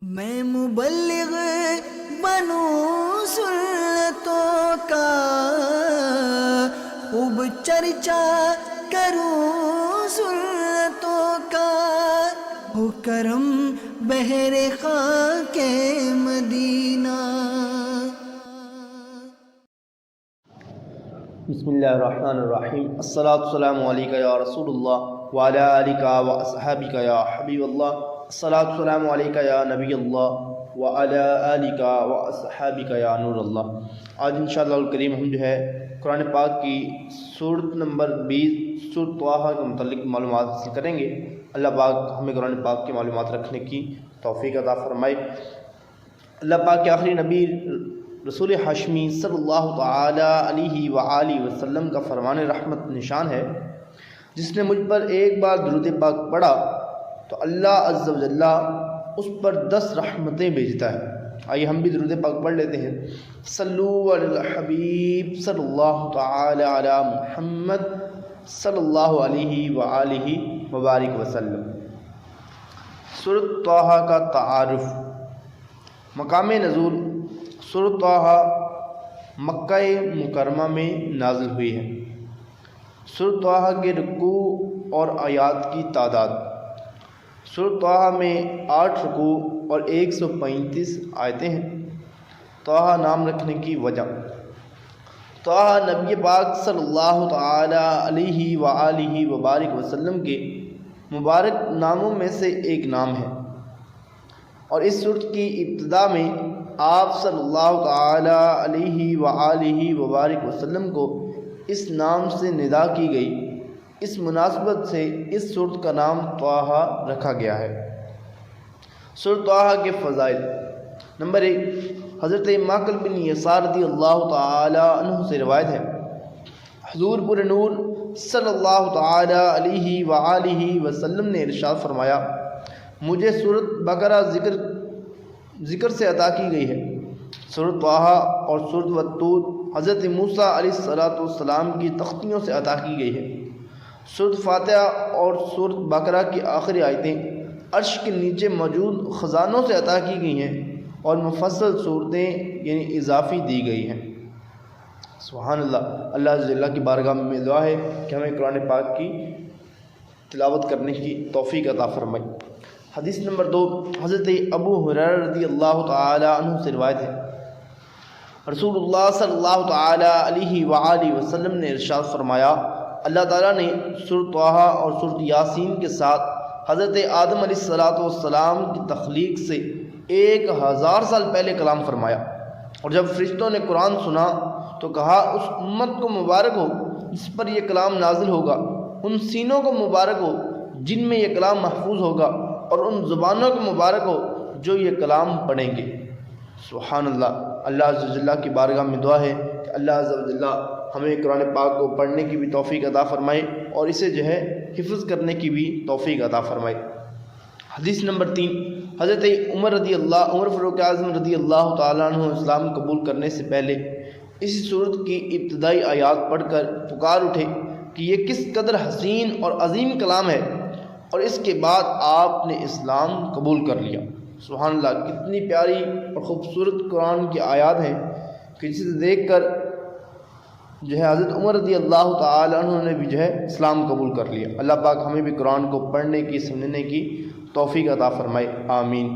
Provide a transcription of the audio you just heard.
میں مبلغ بنوں سنتوں کا، خوب چرچا کروں سنتوں کا، ہو کرم بہر خاک مدینہ۔ بسم اللہ الرحمن الرحیم۔ الصلاۃ والسلام علیکہ یا رسول اللہ وعلی آلکہ و اصحابکہ یا حبیب اللہ۔ الصلاۃ والسلام علیکہ یا نبی اللہ وعلی آلکہ و اصحابکہ یا نور اللہ۔ آج انشاءاللہ الکریم ہم جو ہے قرآن پاک کی سورت نمبر 20 سورۃ طٰہٰ کے متعلق معلومات حاصل کریں گے۔ اللہ پاک ہمیں قرآن پاک کی معلومات رکھنے کی توفیق عطا فرمائے۔ اللہ پاک کے آخری نبی رسول ہاشمی صلی اللہ تعالی علیہ وآلہ وسلم کا فرمان رحمت نشان ہے، جس نے مجھ پر ایک بار درود پاک پڑھا تو اللہ عز و جل اس پر 10 رحمتیں بھیجتا ہے۔ آئیے ہم بھی درود پاک پڑھ لیتے ہیں۔ صلو علی الحبیب صلی اللہ تعالی علی محمد صلی اللہ علیہ وآلہ وبارک وسلم۔ سورۃ طٰہٰ کا تعارف۔ مقام نزول: سورۃ طٰہٰ مکہ مکرمہ میں نازل ہوئی ہے۔ سورۃ طٰہٰ کے رکوع اور آیات کی تعداد: سورۃ طٰہٰ میں 8 رکوع اور 135 آیتیں ہیں۔ طٰہٰ نام رکھنے کی وجہ: طٰہٰ نبی پاک صلی اللہ تعالی علیہ وآلہ وبارک وسلم کے مبارک ناموں میں سے ایک نام ہے، اور اس سورت کی ابتدا میں آپ صلی اللہ تعالی علیہ وآلہ وبارک وسلم کو اس نام سے ندا کی گئی۔ اس مناسبت سے اس سورت کا نام طٰہٰ رکھا گیا ہے۔ سورۃ طٰہٰ کے فضائل: نمبر 1، حضرت معقل بن یسار رضی اللہ تعالی عنہ سے روایت ہے، حضور پر نور صلی اللہ تعالی علیہ وآلہ وسلم نے ارشاد فرمایا، مجھے سورۃ بقرہ ذکر سے عطا کی گئی ہے۔ سورۃ طٰہٰ اور سورۃ والطور حضرت موسیٰ علیہ السلام کی تختیوں سے عطا کی گئی ہے۔ سورۃ فاتحہ اور سورۃ بقرہ کی آخری آیتیں عرش کے نیچے موجود خزانوں سے عطا کی گئی ہیں اور مفصل صورتیں یعنی اضافی دی گئی ہیں۔ سبحان اللہ۔ اللہ عز و جل کی بارگاہ میں دعا ہے کہ ہمیں قرآن پاک کی تلاوت کرنے کی توفیق عطا فرمائے۔ حدیث نمبر 2، حضرت ابو ہریرہ رضی اللہ تعالی عنہ سے روایت ہے، رسول اللہ صلی اللہ تعالی علیہ وآلہ وسلم نے ارشاد فرمایا، اللہ تعالیٰ نے سورۃ طٰہٰ اور سورۃ یاسین کے ساتھ حضرت آدم علیہ السلام کی تخلیق سے 1000 سال پہلے کلام فرمایا، اور جب فرشتوں نے قرآن سنا تو کہا، اس امت کو مبارک ہو جس پر یہ کلام نازل ہوگا، ان سینوں کو مبارک ہو جن میں یہ کلام محفوظ ہوگا، اور ان زبانوں کو مبارک ہو جو یہ کلام پڑھیں گے۔ سبحان اللہ۔ اللہ عز و جل کی بارگاہ میں دعا ہے کہ اللہ عز و جل ہمیں قرآن پاک کو پڑھنے کی بھی توفیق عطا فرمائے اور اسے جو ہے حفظ کرنے کی بھی توفیق عطا فرمائے۔ حدیث نمبر 3، حضرت عمر فاروق اعظم رضی اللہ تعالیٰ عنہ اسلام قبول کرنے سے پہلے اسی سورت کی ابتدائی آیات پڑھ کر پکار اٹھے کہ یہ کس قدر حسین اور عظیم کلام ہے، اور اس کے بعد آپ نے اسلام قبول کر لیا۔ سبحان اللہ۔ کتنی پیاری اور خوبصورت قرآن کی آیات ہیں کہ جسے دیکھ کر جو ہے حضرت عمر رضی اللہ تعالی عنہ نے بھی جو ہے اسلام قبول کر لیا۔ اللہ پاک ہمیں بھی قرآن کو پڑھنے کی سمجھنے کی توفیق عطا فرمائے، آمین۔